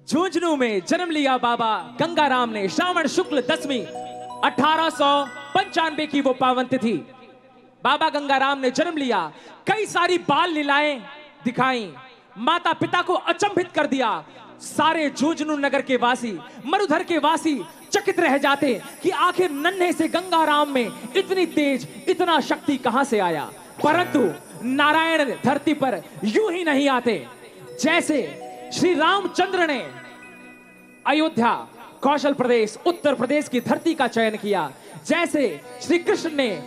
झुंझुनू में जन्म लिया बाबा गंगाराम ने। श्रावण शुक्ल दशमी 1895 की वो पावन तिथि बाबा गंगाराम ने जन्म लिया। कई सारी बाल लीलाएं दिखाई, माता पिता को अचंभित कर दिया। सारे झुंझुनू नगर के वासी, मरुधर के वासी चकित रह जाते कि आखिर नन्हे से गंगाराम में इतनी तेज, इतना शक्ति कहां से आया। परंतु नारायण धरती पर यूं ही नहीं आते। जैसे श्री रामचंद्र ने अयोध्या, कौशल प्रदेश, उत्तर प्रदेश की धरती का चयन किया, जैसे श्री कृष्ण ने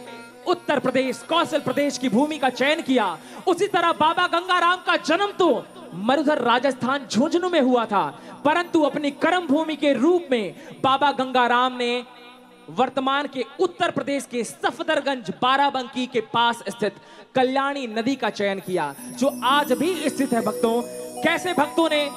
उत्तर प्रदेश, कौशल प्रदेश की भूमि का चयन किया, उसी तरह बाबा गंगाराम का जन्म तो मरुधर राजस्थान झुंझुनू में हुआ था, परंतु अपनी कर्म भूमि के रूप में बाबा गंगाराम ने वर्तमान के उत्तर प्रदेश के सफदरगंज बाराबंकी के पास स्थित कल्याणी नदी का चयन किया, जो आज भी स्थित है। भक्तों, कैसे भक्तों ने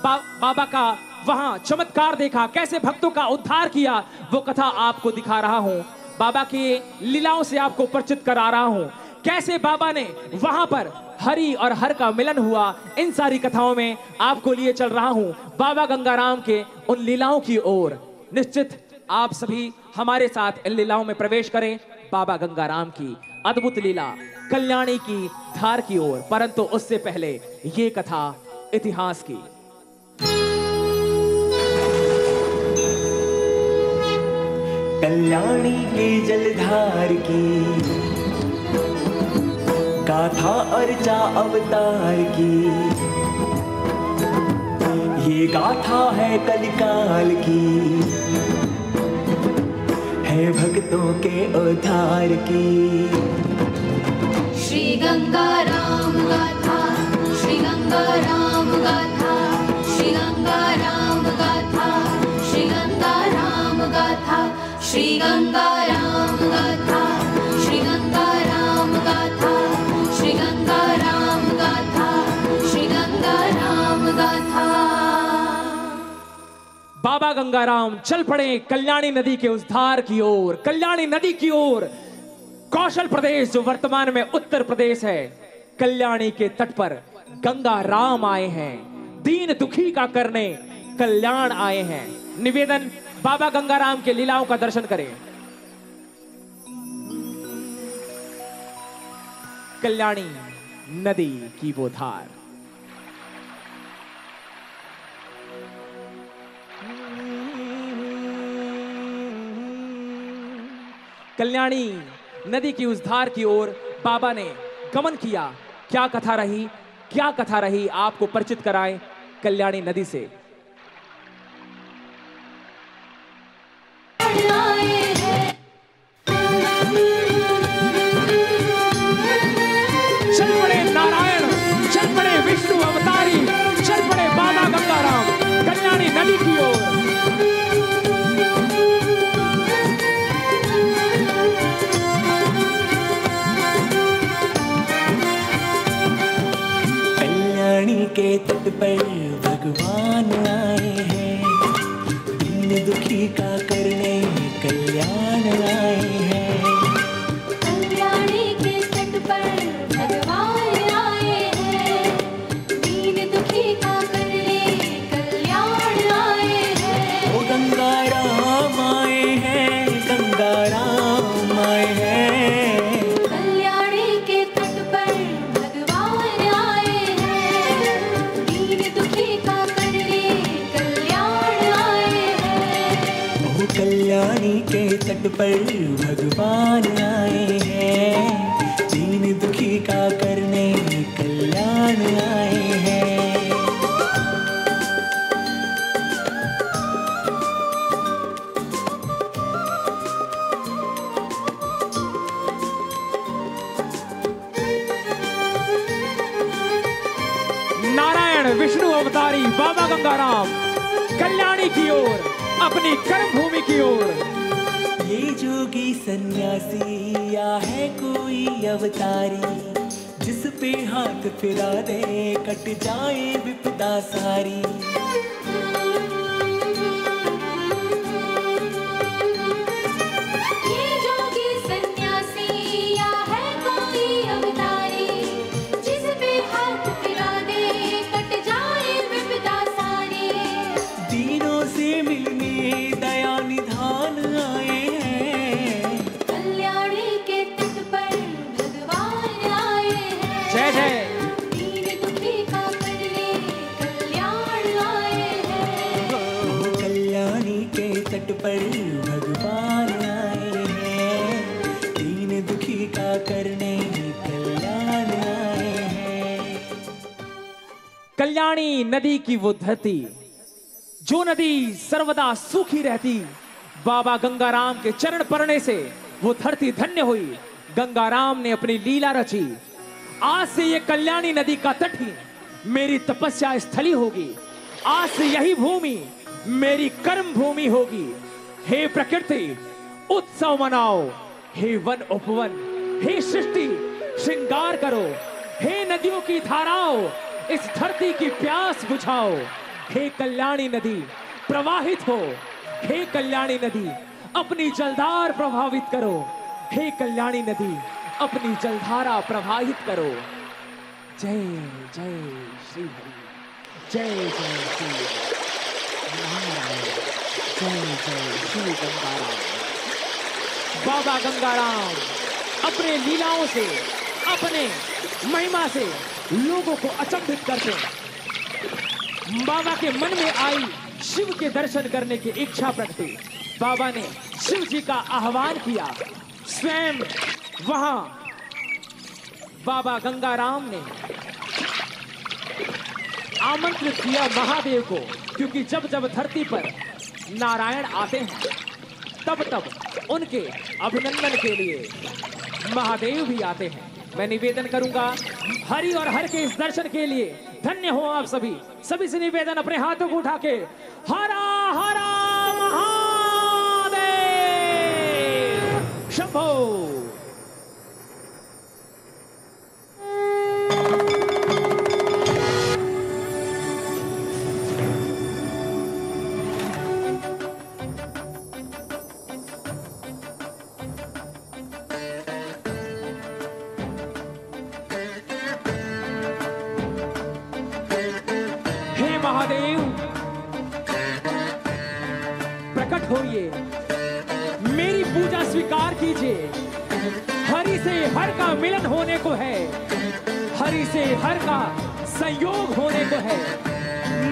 बाबा का वहां चमत्कार देखा, कैसे भक्तों का उद्धार किया, वो कथा आपको दिखा रहा हूं। बाबा की लीलाओं से आपको परिचित करा रहा हूं। कैसे बाबा ने वहां पर हरि और हर का मिलन हुआ, इन सारी कथाओं में आपको लिए चल रहा हूं बाबा गंगाराम के उन लीलाओं की ओर। निश्चित आप सभी हमारे साथ इन लीलाओं में प्रवेश करें, बाबा गंगाराम की अद्भुत लीला कल्याणी की धार की ओर। परंतु उससे पहले ये कथा इतिहास की। कल्याणी के जलधार की गाथा अर्चा अवतार की, ये गाथा है कलिकाल की, है भक्तों के उद्धार की। श्री गंगाराम गाथा, श्री गंगाराम गाथा, श्री गंगाराम गाथा, श्री गंगाराम गाथा, श्री गंगाराम गाथा, श्री गंगाराम गाथा, श्री गंगाराम गाथा, श्री गंगाराम गाथा। बाबा गंगाराम चल पड़े कल्याणी नदी के उस धार की ओर, कल्याणी नदी की ओर। कौशल प्रदेश जो वर्तमान में उत्तर प्रदेश है, कल्याणी के तट पर गंगाराम आए हैं, दीन दुखी का करने कल्याण आए हैं। निवेदन, बाबा गंगाराम के लीलाओं का दर्शन करें। कल्याणी नदी की वो धार। कल्याणी नदी की उस धार की ओर बाबा ने गमन किया। क्या कथा रही, क्या कथा रही, आपको परिचित कराएं कल्याणी नदी से। चल पड़े नारायण, चल पड़े विष्णु अवतारी, चल पड़े बाबा गंगाराम कल्याणी नदी की ओर। के तट पर भगवान आए हैं, दीन दुखी का करने कल्याण आए हैं। कल्याणी के तट पर भगवान आए हैं, दीन दुखी का करने कल्याण आए हैं। ओ गंगाराम आए हैं, गंगाराम आए हैं। कल्याणी के तट पर भगवान आए हैं, दीन दुखी का करने कल्याण आए हैं। ओ कल्याणी के तट पर भगवान आए हैं, दीन दुखी का करने कल्याण आए हैं। नारायण विष्णु अवतारी बाबा गंगाराम कल्याणी की ओर, अपनी कर्म भूमि की ओर। ये जोगी सन्यासी या है कोई अवतारी, जिस पे हाथ फिरा दे कट जाए विपदा सारी। ये जोगी सन्यासी या है कोई अवतारी, जिस पे हाथ फिरा दे कट जाए विपदा सारी। मिलने दया निधान आए हैं। कल्याणी के तट पर भगवान आए हैं। जय जय। दीन दुखी का करने कल्याण आए हैं। कल्याणी के तट पर भगवान आए हैं। दीन दुखी का करने कल्याण आए हैं। कल्याणी नदी की वो धरती, जो नदी सर्वदा सूखी रहती, बाबा गंगाराम के चरण पड़ने से वो धरती धन्य हुई। गंगाराम ने अपनी लीला रची। आज से ये कल्याणी नदी का तट ही मेरी तपस्या स्थली होगी। आज से यही भूमि मेरी कर्म भूमि होगी। हे प्रकृति उत्सव मनाओ, हे वन उपवन, हे सृष्टि श्रृंगार करो, हे नदियों की धाराओं इस धरती की प्यास बुझाओ। हे कल्याणी नदी प्रवाहित हो, हे कल्याणी नदी अपनी जलधार प्रभावित करो, हे कल्याणी नदी अपनी जलधारा प्रवाहित करो। जय जय श्री हरि, जय जय श्री नारायण, जय जय श्री गंगाराम। बाबा गंगाराम अपने लीलाओं से, अपने महिमा से लोगों को अचंभित करते हैं। बाबा के मन में आई शिव के दर्शन करने की इच्छा प्रकटी। बाबा ने शिव जी का आह्वान किया। स्वयं वहां बाबा गंगाराम ने आमंत्रित किया महादेव को, क्योंकि जब जब धरती पर नारायण आते हैं तब तब उनके अभिनंदन के लिए महादेव भी आते हैं। मैं निवेदन करूंगा हरि और हर के इस दर्शन के लिए धन्य हो आप सभी। सभी से निवेदन अपने हाथों को उठा के हरा हरा महादेव शंभो। महादेव प्रकट होइए, मेरी पूजा स्वीकार कीजिए। हरि से हर का मिलन होने को है, हरि से हर का संयोग होने को है।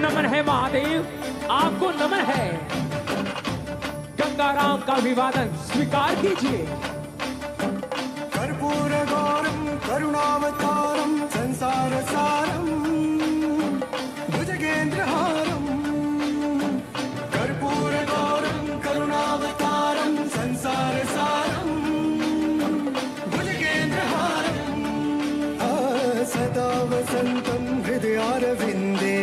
नमन है महादेव, आपको नमन है। गंगाराम का अभिवादन स्वीकार कीजिए। कर्पूर गौरम करुणावतारम संसार सारम भुजगेंद्रहारम। कर्पूर गौरम करुणावतारम संसार सारम भुजगेंद्रहारम। सदा वसंतम हृदयारविंदे,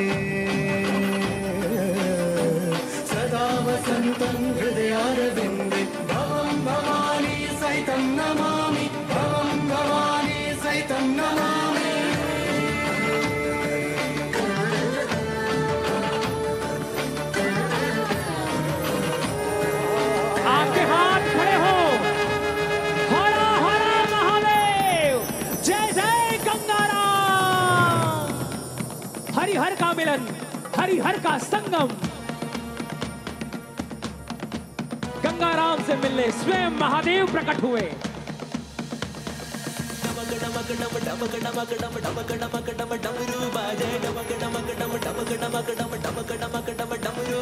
सदा वसंतम हृदयारविंदे। भवं भवानी सहितं नमामि, भवं भवानी सहितं नमामि। आपके हाथ खड़े हो। हरा हरा महादेव, जय जय गंगाराम। हरिहर का मिलन, हरिहर का संगम। गंगाराम से मिलने स्वयं महादेव प्रकट हुए।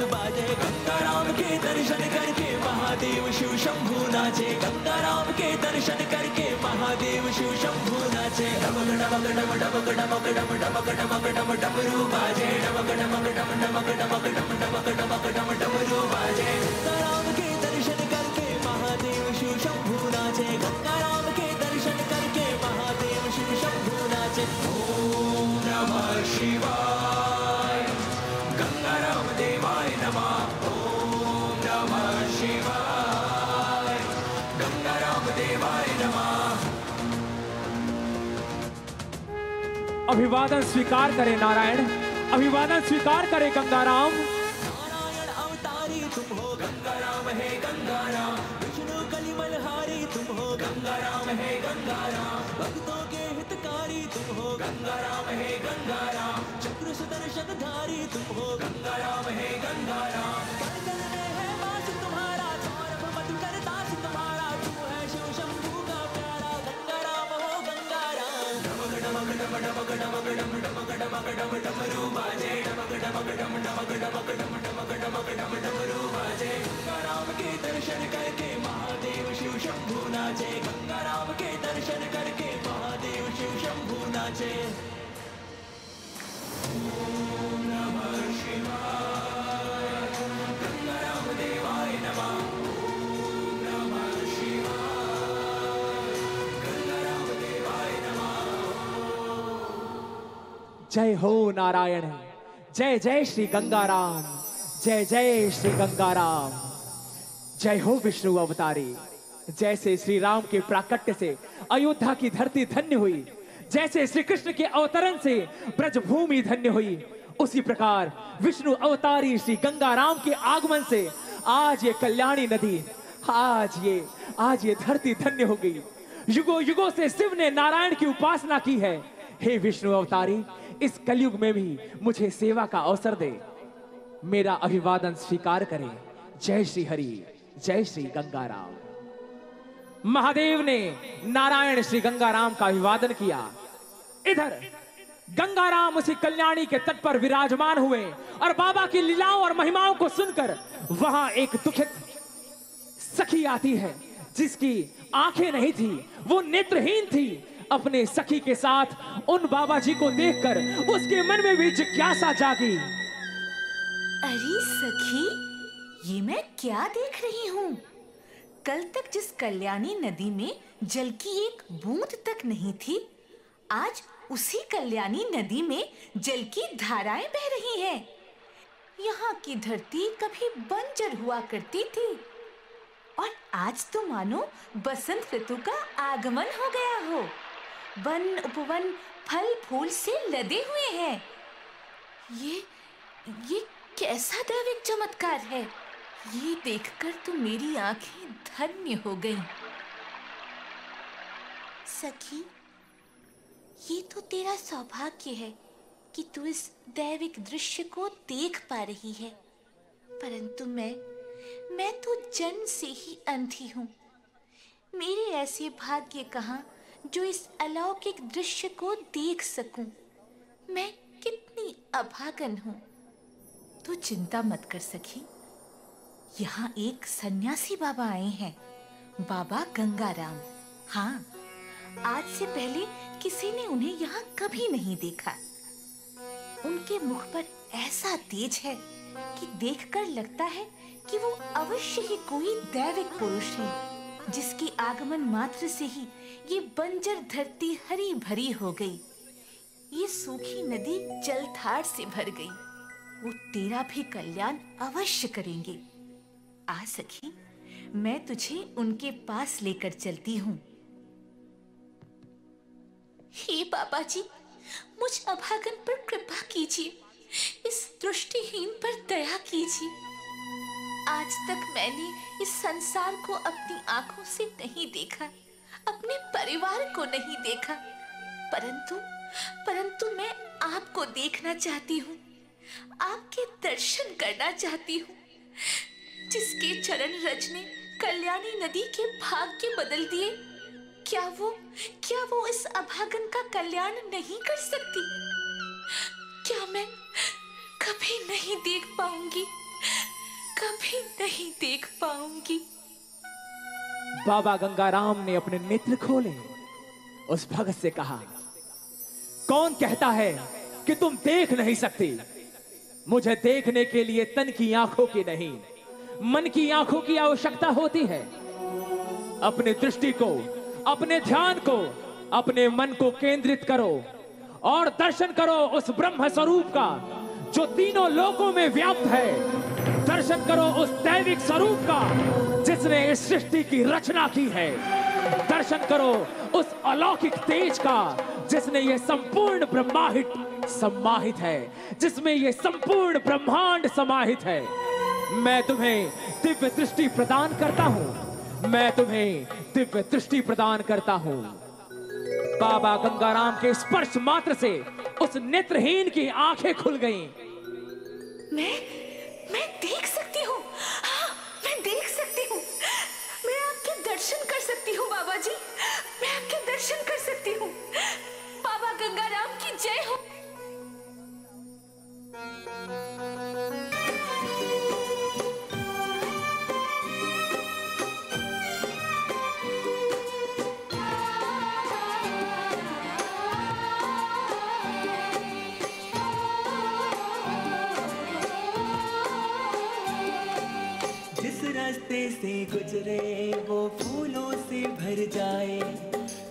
गंगाराम के दर्शन करके महादेव शिव शंभू नाचे। गंगाराम के दर्शन करके महादेव शिव शंभू नाचे। डमक डमक डम डमक डमक डम डमक डमक डम डमरू बाजे। डमक डमक डम डमक डमक डम डमक डमक डम डमरू बाजे। गंगाराम के दर्शन करके महादेव शिव शंभू नाचे। गंगाराम के दर्शन करके महादेव शिव शंभू नाचे। ओम नमः शिवाय, गंगाराम देवाय नमः। ओम नमः शिवाय, गंगाराम देवाय नमः। अभिवादन स्वीकार करे नारायण, अभिवादन स्वीकार करे गंगाराम। नारायण अवतारी तुम हो, गंगाराम है गंगाराम। विष्णु कलिमलहारी तुम हो, गंगाराम है गंगाराम। भक्तों के हितकारी तुम हो, गंगाराम है गंगाराम। चक्र सुदर्शन धारी तुम हो, गंगाराम है गंगाराम। गंगाराम के दर्शन करके महादेव शिव शंभू नाचे, गंगाराम के दर्शन करके महादेव शिव शंभू नाचे। ओम नमः शिवाय, गंगाराम देवाय नमः। ओम नमः शिवाय, गंगाराम देवाय नमः। जय हो नारायण, जय जय श्री गंगाराम, जय जय श्री गंगाराम। जय हो विष्णु अवतारी। जैसे श्री राम के प्राकट्य से अयोध्या की धरती धन्य हुई, जैसे श्री कृष्ण के अवतरण से ब्रजभूमि धन्य हुई, उसी प्रकार विष्णु अवतारी श्री गंगाराम के आगमन से आज ये कल्याणी नदी, आज ये धरती धन्य हो गई। युगों युगों से शिव ने नारायण की उपासना की है। हे विष्णु अवतारी, इस कलयुग में भी मुझे सेवा का अवसर दे, मेरा अभिवादन स्वीकार करें। जय श्री हरि, जय श्री गंगाराम। महादेव ने नारायण श्री गंगाराम का अभिवादन किया। इधर गंगाराम उसी कल्याणी के तट पर विराजमान हुए और बाबा की लीलाओं और महिमाओं को सुनकर वहां एक दुखित सखी आती है, जिसकी आंखें नहीं थी, वो नेत्रहीन थी। अपने सखी के साथ उन बाबा जी को देखकर उसके मन में भी जिज्ञासा जागी। अरे सखी, ये मैं क्या देख रही हूँ? कल तक जिस कल्याणी नदी में जल की एक बूंद तक नहीं थी, आज उसी कल्याणी नदी में जल की धाराएं बह रही हैं। यहाँ की धरती कभी बंजर हुआ करती थी और आज तो मानो बसंत ऋतु का आगमन हो गया हो। वन उपवन फल फूल से लदे हुए हैं। ये कैसा दैविक चमत्कार है! ये देखकर तो मेरी आंखें धन्य हो गईं। सखी, ये तो तेरा सौभाग्य है कि तू इस दैविक दृश्य को देख पा रही है, परंतु मैं तो जन्म से ही अंधी हूँ। मेरे ऐसे भाग्य कहाँ जो इस अलौकिक दृश्य को देख सकूं। मैं कितनी अभागन हूँ। तू चिंता मत कर सखी, यहाँ एक सन्यासी बाबा आए हैं, बाबा गंगाराम। हाँ, आज से पहले किसी ने उन्हें यहाँ कभी नहीं देखा। उनके मुख पर ऐसा तेज है कि देखकर लगता है कि वो अवश्य ही कोई दैविक पुरुष है, जिसके आगमन मात्र से ही ये बंजर धरती हरी भरी हो गई। ये सूखी नदी जलधार से भर गई। वो तेरा भी कल्याण अवश्य करेंगे। आ सखी, मैं तुझे उनके पास लेकर चलती हूँ। हे बाबा जी, मुझ अभागन पर कृपा कीजिए, इस दृष्टिहीन पर दया कीजिए। आज तक मैंने इस संसार को अपनी आंखों से नहीं देखा, अपने परिवार को नहीं देखा, परंतु मैं आपको देखना चाहती हूँ, आपके दर्शन करना चाहती हूँ। जिसके चरण रज ने कल्याणी नदी के भाग्य बदल दिए, क्या वो इस अभागन का कल्याण नहीं कर सकती? क्या मैं कभी नहीं देख पाऊंगी, कभी नहीं देख पाऊंगी? बाबा गंगाराम ने अपने नेत्र खोले, उस भगत से कहा, कौन कहता है कि तुम देख नहीं सकती? मुझे देखने के लिए तन की आंखों की नहीं, मन की आंखों की आवश्यकता होती है। अपने दृष्टि को, अपने ध्यान को, अपने मन को केंद्रित करो और दर्शन करो उस ब्रह्म स्वरूप का जो तीनों लोकों में व्याप्त है। दर्शन करो उस दैविक स्वरूप का जिसने इस सृष्टि की रचना की है। दर्शन करो उस अलौकिक तेज का जिसने ये संपूर्ण ब्रह्मांड समाहित है, जिसमें ये संपूर्ण ब्रह्मांड समाहित है। मैं तुम्हें दिव्य दृष्टि प्रदान करता हूं, मैं तुम्हें दिव्य दृष्टि प्रदान करता हूं। बाबा गंगाराम के स्पर्श मात्र से उस नेत्रहीन की आंखें खुल गईं। मैं देख सकती हूँ। हाँ, मैं देख सकती हूँ। मैं आपके दर्शन कर सकती हूँ बाबा जी, मैं आपके दर्शन कर सकती हूँ। बाबा गंगाराम की जय हो। जिस रास्ते से गुजरे वो फूलों से भर जाए,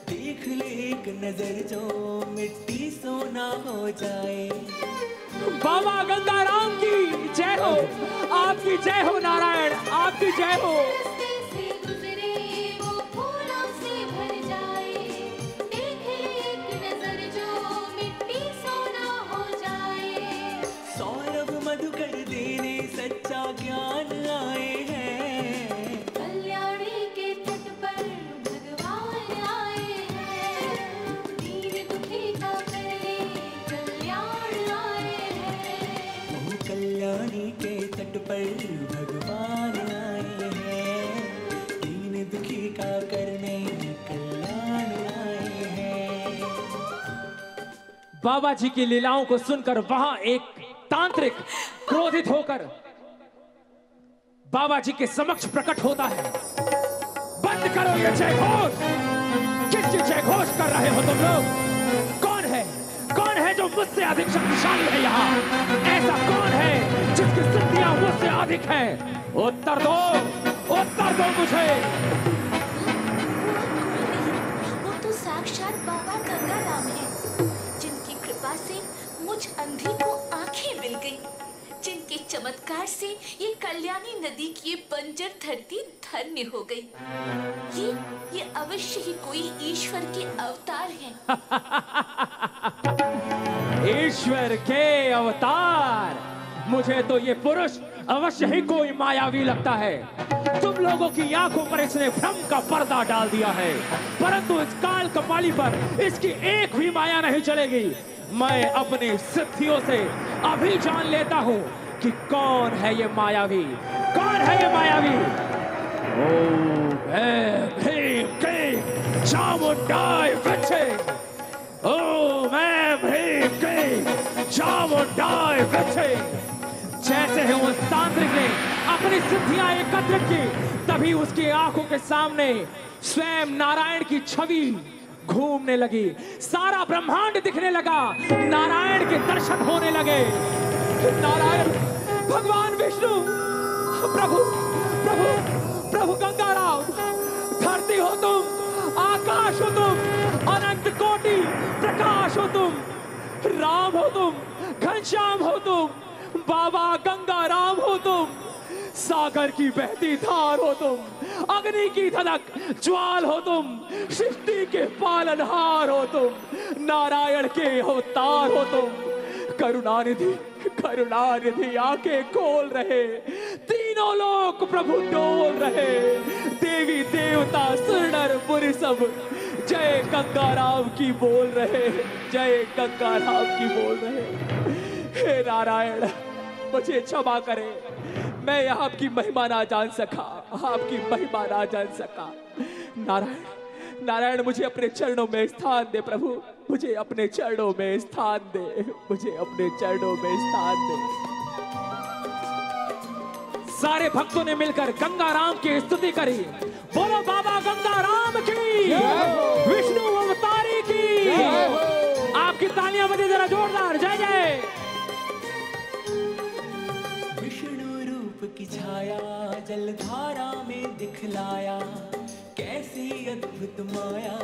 देख ले एक नजर जो मिट्टी सोना हो जाए। बाबा गंगाराम की जय हो, आपकी जय हो नारायण, आपकी जय हो। रास्ते से गुजरे वो फूलों से भर जाए, देख ले एक नजर जो मिट्टी सोना हो जाए। सौरभ मधुकर देने सच्चा ज्ञान आए हैं, कल्याणी के तट पर भगवान आए हैं, दीन दुखी का करने कल्याण आए हैं। वो कल्याणी के तट पर भगवान आए हैं, दीन दुखी का करने कल्याण आए हैं। बाबा जी की लीलाओं को सुनकर वहां एक तांत्रिक क्रोधित होकर बाबा जी के समक्ष प्रकट होता है। बंद करो ये जय घोष, किसकी जय घोष कर रहे हो तुम लोग? कौन है, कौन है जो मुझसे अधिक शक्तिशाली है यहाँ? ऐसा कौन है जिसकी सिद्धियां मुझसे अधिक हैं? उत्तर दो, उत्तर दो मुझे। वो तो साक्षात बाबा गंगाराम है, जिनकी कृपा से मुझ अंधी को आंखें मिल गई, जिनके चमत्कार से ये कल्याणी नदी की ये बंजर धरती धन्य हो गई। ये अवश्य ही कोई ईश्वर के अवतार हैं। ईश्वर के अवतार? मुझे तो ये पुरुष अवश्य ही कोई मायावी लगता है। तुम लोगों की आंखों पर इसने भ्रम का पर्दा डाल दिया है, परंतु इस काल कपाली पर इसकी एक भी माया नहीं चलेगी। मैं अपनी सिद्धियों से अभी जान लेता हूं कि कौन है ये मायावी, कौन है ये मायावी। ओम ऐं ह्रीं क्लीं चामुंडाय विच्चे, ओम ऐं ह्रीं क्लीं चामुंडाय विच्चे। जैसे ही उस तांत्रिक ने अपनी सिद्धियां एकत्रित की, तभी उसकी आंखों के सामने स्वयं नारायण की छवि घूमने लगी, सारा ब्रह्मांड दिखने लगा, नारायण के दर्शन होने लगे। नारायण, भगवान विष्णु, प्रभु प्रभु प्रभु गंगाराम, धरती हो तुम, आकाश हो तुम, अनंत कोटि प्रकाश हो तुम, राम हो तुम, घनश्याम हो तुम, बाबा गंगाराम हो तुम, सागर की बहती धार हो तुम, अग्नि की धधक ज्वाल हो तुम, सृष्टि के पालनहार हो तुम, नारायण के अवतार हो तुम। करुणानिधि, करुणानिधि आंखें खोल रहे, तीनों लोग प्रभु डोल रहे, देवी देवता सुरनर मुनि सब जय गंगाराम की बोल रहे, जय गंगाराम की बोल रहे। हे नारायण, मुझे क्षमा करें, मैं आपकी महिमा ना जान सका, आपकी महिमा ना जान सका। नारायण, नारायण मुझे अपने चरणों में स्थान दे प्रभु, मुझे अपने चरणों में स्थान दे, मुझे अपने चरणों में स्थान दे। सारे भक्तों ने मिलकर गंगाराम की स्तुति करी। बोलो बाबा गंगाराम की, विष्णु अवतारी की। आपकी तालियां बजे जरा जोरदार, जय जय। की छाया जलधारा में दिखलाया, कैसी अद्भुत माया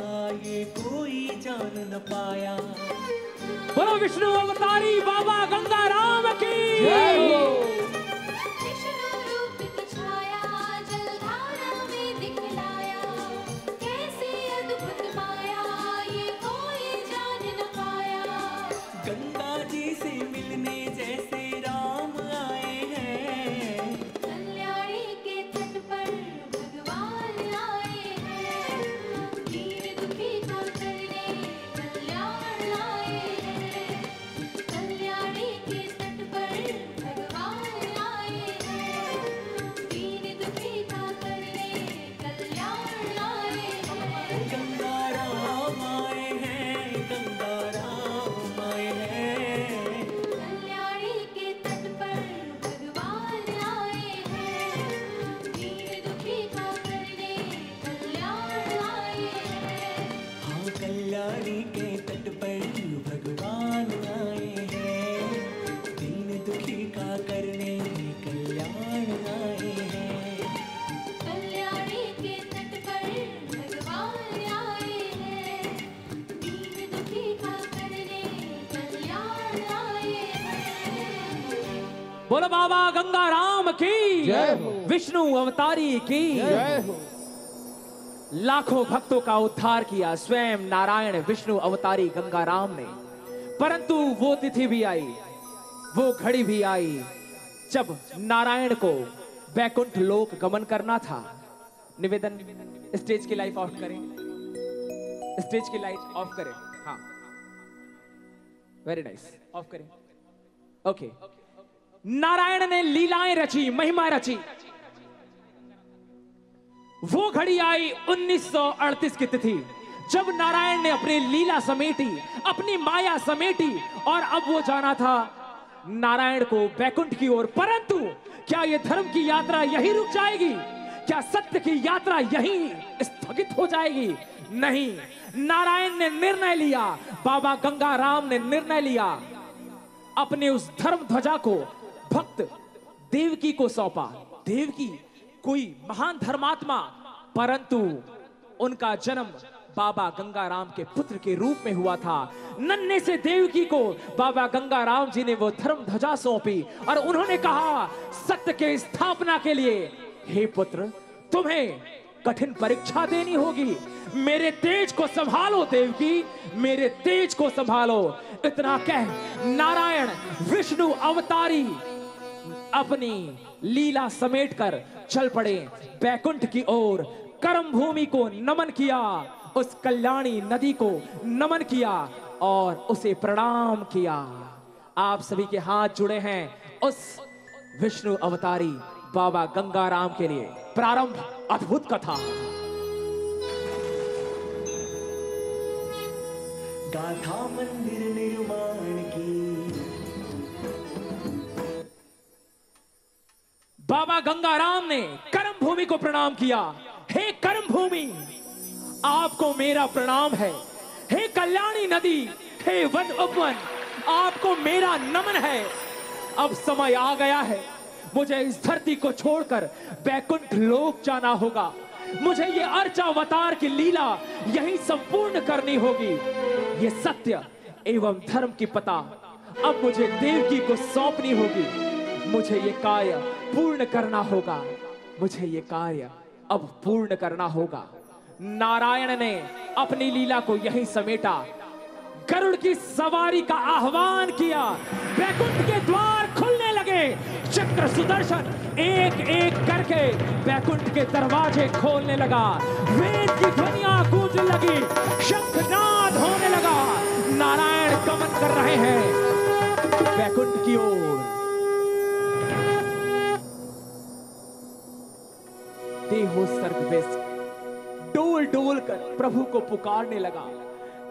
ये कोई जान न पाया। बोलो विष्णु अवतारी बाबा गंगाराम की। विष्णु रूप की छाया जलधारा में दिखलाया, कैसी अद्भुत माया ये कोई जान न पाया। गंगा जी से मिलने जैसे राम आए हैं, कल्याणी के तट पर भगवान आए हैं, दीन दुखी का करने कल्याण आए हैं। कल्याणी के तट पर भगवान बोलो बाबा गंगाराम की जय हो। विष्णु अवतारी की जय हो। लाखों भक्तों का उद्धार किया स्वयं नारायण विष्णु अवतारी गंगाराम ने। परंतु वो तिथि भी आई, वो घड़ी भी आई जब नारायण को वैकुंठ लोक गमन करना था। निवेदन, स्टेज की लाइट ऑफ करें, स्टेज की लाइट ऑफ करें। हाँ, वेरी नाइस, ऑफ करें। ओके। नारायण ने लीलाएं रची, महिमा रची। वो घड़ी आई 1938 की तिथि जब नारायण ने अपनी लीला समेटी, अपनी माया समेटी और अब वो जाना था नारायण को वैकुंठ की ओर। परंतु क्या ये धर्म की यात्रा यही रुक जाएगी? क्या सत्य की यात्रा यही स्थगित हो जाएगी? नहीं, नारायण ने निर्णय लिया, बाबा गंगाराम ने निर्णय लिया, अपने उस धर्म ध्वजा को भक्त देवकी को सौंपा। देवकी कोई महान धर्मात्मा, परंतु उनका जन्म बाबा गंगाराम के पुत्र के रूप में हुआ था। नन्हे से देवकी को बाबा गंगाराम जी ने वो धर्म ध्वजा सौंपी और उन्होंने कहा, सत्य के स्थापना के लिए हे पुत्र, तुम्हें कठिन परीक्षा देनी होगी। मेरे तेज को संभालो देवकी, मेरे तेज को संभालो। इतना कह नारायण विष्णु अवतारी अपनी लीला समेटकर चल पड़े बैकुंठ की ओर। कर्म भूमि को नमन किया, उस कल्याणी नदी को नमन किया और उसे प्रणाम किया। आप सभी के हाथ जुड़े हैं उस विष्णु अवतारी बाबा गंगाराम के लिए। प्रारंभ अद्भुत कथा। गाथा मंदिर निर्माण की, बाबा गंगाराम ने कर्म भूमि को प्रणाम किया। हे कर्म भूमि, आपको मेरा प्रणाम है। हे कल्याणी नदी, हे वन उपवन, आपको मेरा नमन है। अब समय आ गया है, मुझे इस धरती को छोड़कर बैकुंठ लोक जाना होगा। मुझे ये अर्चावतार की लीला यही संपूर्ण करनी होगी। ये सत्य एवं धर्म की पता अब मुझे देवकी को सौंपनी होगी। मुझे ये कार्य पूर्ण करना होगा। मुझे ये कार्य अब पूर्ण करना होगा। नारायण ने अपनी लीला को यहीं समेटा। गरुड़ की सवारी का आह्वान किया। बैकुंठ के द्वार खुलने लगे। चक्र सुदर्शन एक एक करके बैकुंठ के दरवाजे खोलने लगा। वेद की ध्वनियां गूंजने लगी, शंखनाद होने लगा। नारायण गमन कर रहे हैं बैकुंठ की ओर। देहो सर्गवेश डोल डोल कर प्रभु को पुकारने लगा,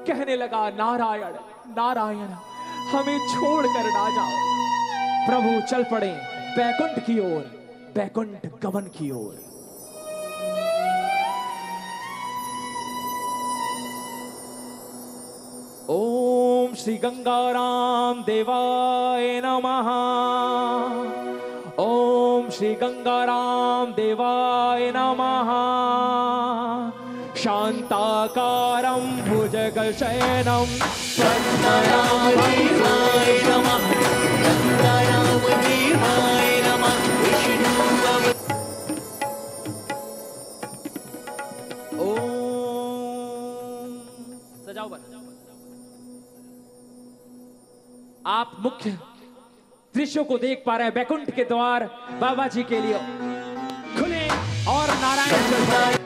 कहने लगा, नारायण नारायण, हमें छोड़कर ना जाओ। प्रभु चल पड़े बैकुंठ की ओर, बैकुंठ गमन की ओर। ओम श्री गंगाराम देवाय नमः। ओम श्री गंगाराम देवाय नमः। शांताकारं भुजगशयनं गंगारामदेवाय नमः, गंगारामदेवाय नमः, विष्णु ओम। सजाओ बस। आप मुख्य दृश्यों को देख पा रहे हैं। बैकुंठ के द्वार बाबा जी के लिए खुले और नारायण चल रहा है।